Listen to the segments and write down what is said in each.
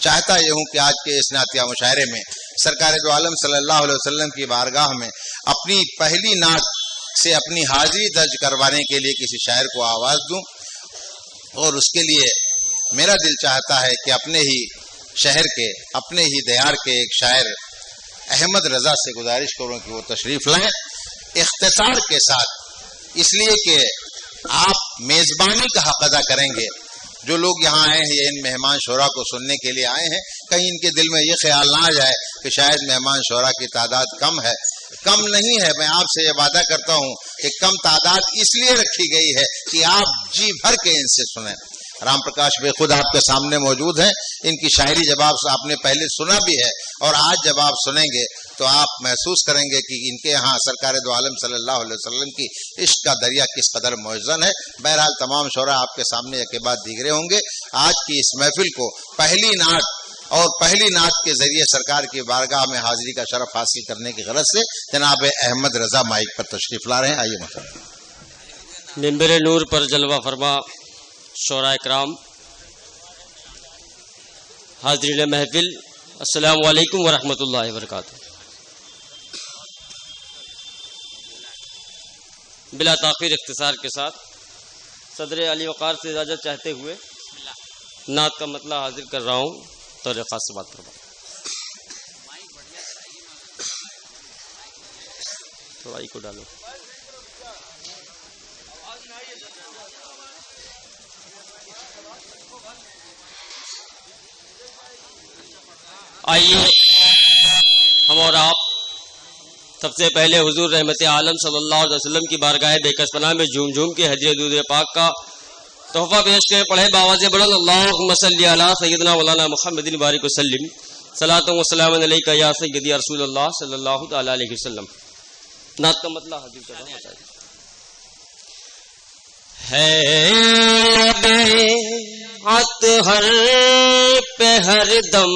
چاہتا یہ ہوں کہ آج کے اس نعتیہ مشاعرے میں سرکار دو عالم صلی اللہ علیہ وسلم کی بارگاہ میں اپنی پہلی نعت سے اپنی حاضری درج کروانے کے لیے کسی شاعر کو آواز دوں، اور اس کے لیے میرا دل چاہتا ہے کہ اپنے ہی شہر کے، اپنے ہی دیار کے ایک شاعر احمد رضا سے گزارش کروں کہ وہ تشریف لائیں اختصار کے ساتھ، اس لیے کہ آپ میزبانی کا حق ادا کریں گے۔ جو لوگ یہاں آئے ہیں، یہ ان مہمان شعراء کو سننے کے لیے آئے ہیں، کہیں ان کے دل میں یہ خیال نہ آ جائے کہ شاید مہمان شعراء کی تعداد کم ہے۔ کم نہیں ہے، میں آپ سے یہ وعدہ کرتا ہوں کہ کم تعداد اس لیے رکھی گئی ہے کہ آپ جی بھر کے ان سے سنیں۔ رام پرکاش بھائی خود آپ کے سامنے موجود ہیں، ان کی شاعری جب آپ نے پہلے سنا بھی ہے، اور آج جب آپ سنیں گے تو آپ محسوس کریں گے کہ ان کے یہاں سرکار دو عالم صلی اللہ علیہ وسلم کی عشق کا دریا کس قدر موزن ہے۔ بہرحال تمام شعراء آپ کے سامنے ایک کے بعد دیگرے ہوں گے۔ آج کی اس محفل کو پہلی نعت اور پہلی نعت کے ذریعے سرکار کی بارگاہ میں حاضری کا شرف حاصل کرنے کی غرض سے جناب احمد رضا مائک پر تشریف لا رہے ہیں۔ آئیے محترم۔ منبر نور پر جلوہ فرما شعراء کرام، حاضرین محفل، السلام علیکم ورحمۃ اللہ وبرکاتہ۔ بلا تاخیر اختصار کے ساتھ صدر علی وقار سے اجازت چاہتے ہوئے نعت کا مطلع حاضر کر رہا ہوں، تو خاص سے بات کروا تھوڑا ہی کو ڈالو۔ آئیے ہم اور آپ سب سے پہلے حضور رحمت عالم صلی اللہ علیہ وسلم کی بارگاہ بے کس پناہ میں جھوم جھوم کے ہدیہ دودھ پاک کا تحفہ پیش کریں۔ پڑھے باواز بلند اللہم صلی علی سیدنا مولانا محمد بارک وسلم، صلاۃ و سلام علیک یا سیدی رسول اللہ صلی اللہ تعالی علیہ وسلم۔ نعت کا مطلع حاضر کر رہا ہوں۔ ہے بیعت ہر پہ ہر دم،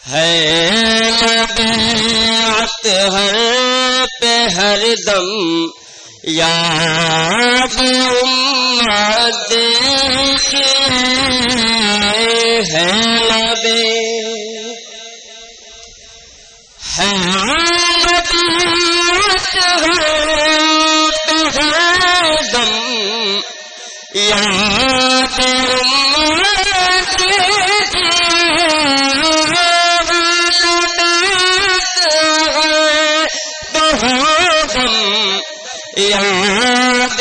ہے بیعت ہر پہ ہر دم، یاد امت ہے لبے، ہے بیعت ہر پہ ہر دم، یاد امت یاد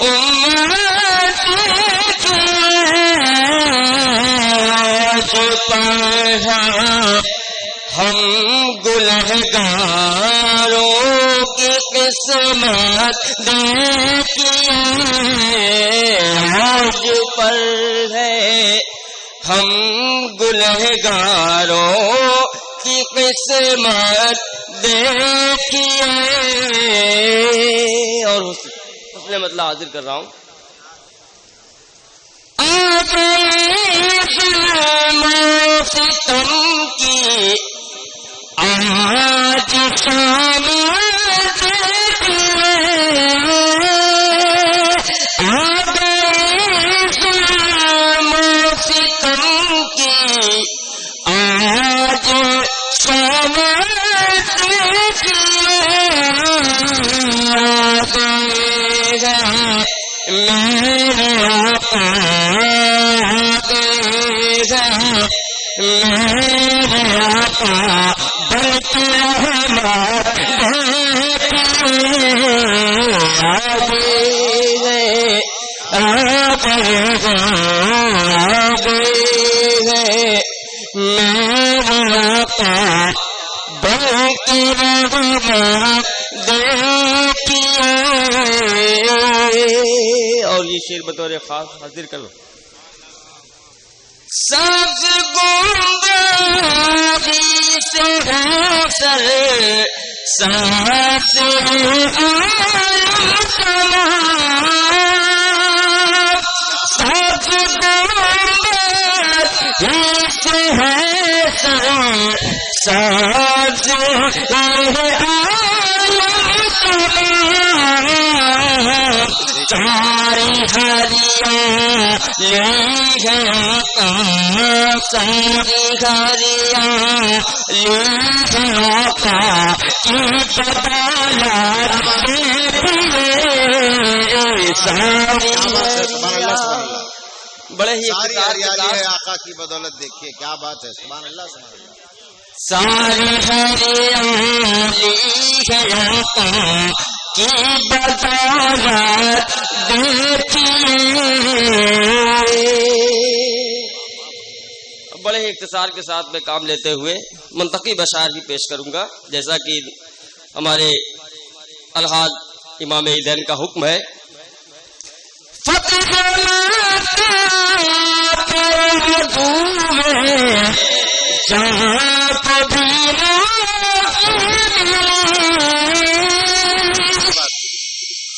امت ہم گنہگاروں کی قسمت دیکھیے آج پر ہے، ہم گنہگاروں کی قسمت دیکھیے۔ اور اس نے مطلب حاضر کر رہا ہوں۔ ستم کی آج شام ستم کی آج شام میرے آقا میرے آقا بلکہ رحمت میرے آقا بلکہ رحمت دیکھیے۔ اور یہ شعر بطور خاص حاضر کرو۔ سبز گنبدی سے ہے سر سبز عالم تمام، سبز گنبدی سے ہے سر سبز عالم تمام، چار ہریاں لی ہے ساری ہریالی آقا کی بدولت ساری بڑے ہی ساری ہریالی ہے آقا کی بدولت. دیکھیے کیا بات ہے. سبحان اللہ سبحان اللہ. ساری ہریالی ہے آقا کی بدولت دیکھیے. بڑے ہی اختصار کے ساتھ میں کام لیتے ہوئے منطقی بشار ہی پیش کروں گا جیسا کہ ہمارے الحاج امام عیدین کا حکم ہے. جہاں کبھی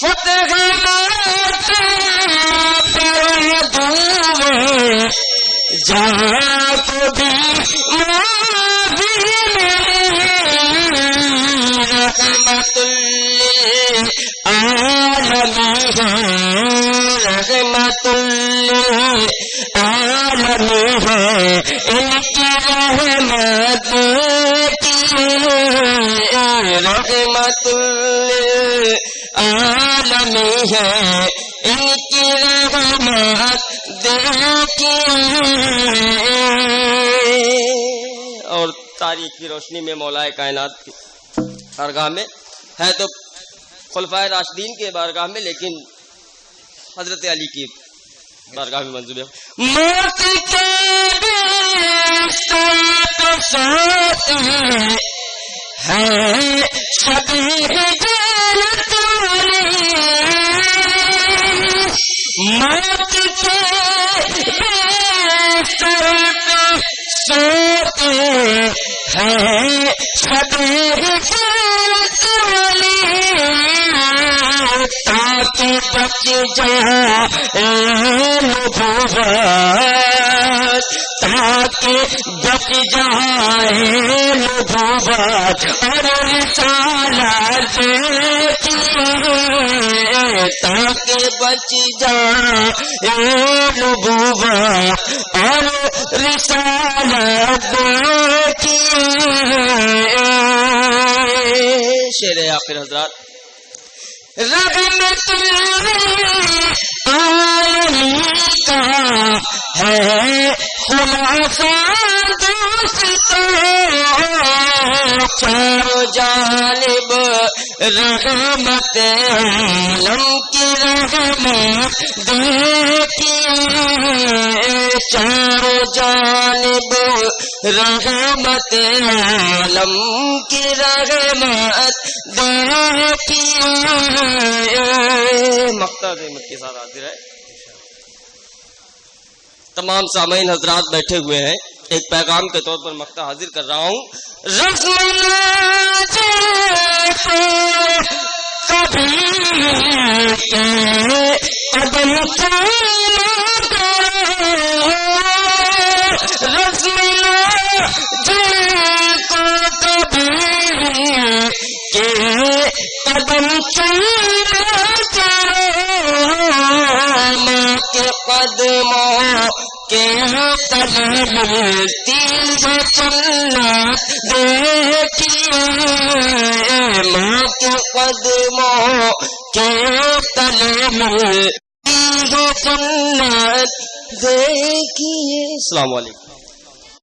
فتح جہاں کبھی رحمت رحمت عالمی ہے ان کی رحمت کی رحمت عالمی ہے ان کی رحمت دیکھیے. اور تاریخ کی روشنی میں مولا کائنات کی بارگاہ میں ہے تو خلفائے راشدین کے بارگاہ میں، لیکن حضرت علی کی بارگاہ میں منظور ہے. موت کے ساتھ ساتھ ہے سبھی جانت والی. موت کے ساتھ ساتھ ہے سبھی جانت والی. تاکہ بچ جائے نبوت، تاکہ بچ جائے نبوت اور رسالت دیکھیے. تاکہ بچ جائے نبوت اور رسالت دیکھیے. شعر آخر حضرات. رحمت عالمی کا ہے خلاصہ دوستوں، چاروں جانب رحمت عالم کی رحمت دیکھیے. چاروں جانب رحمت عالم کی رحمت دیکھیے. مقطع احمد کے ساتھ حاضر ہے. تمام سامعین حضرات بیٹھے ہوئے ہیں، ایک پیغام کے طور پر مقطع حاضر کر رہا ہوں. کبھی قدم قدم ماں کے قدموں کے تلے ملتی ہے جنت دیکھیے. ماں کے قدموں کے تلے ملتی ہے جنت دیکھیے. السلام علیکم.